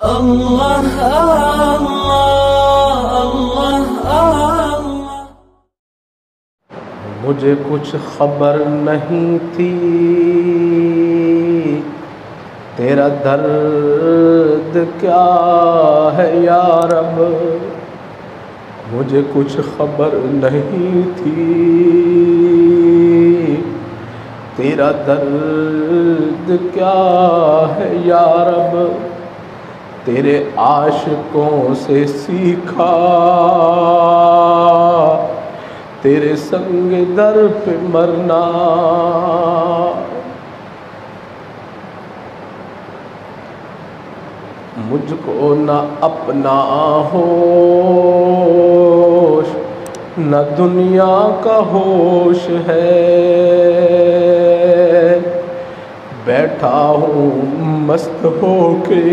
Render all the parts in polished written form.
अल्लाह अल्लाह अल्लाह अल्लाह। मुझे कुछ खबर नहीं थी तेरा दर्द क्या है या रब, मुझे कुछ खबर नहीं थी तेरा दर्द क्या है या रब। तेरे आशिकों से सीखा तेरे संग दर पे मरना। मुझको न अपना होश न दुनिया का होश है, बैठा हूँ मस्त होके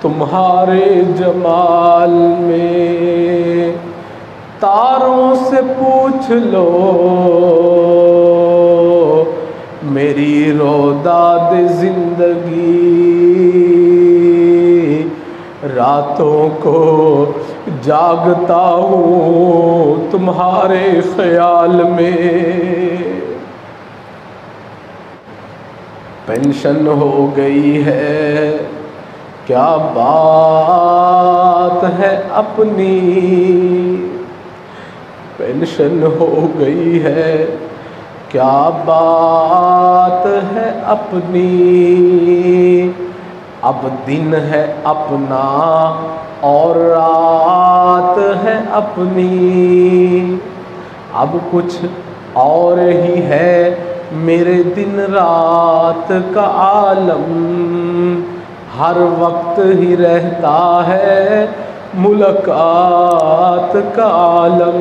तुम्हारे जमाल में। तारों से पूछ लो मेरी रोदाद जिंदगी, रातों को जागता हूँ तुम्हारे ख्याल में। पेंशन हो गई है क्या बात है अपनी, पेंशन हो गई है क्या बात है अपनी। अब दिन है अपना और रात है अपनी, अब कुछ और ही है मेरे दिन रात का आलम। हर वक्त ही रहता है मुलाकात का आलम।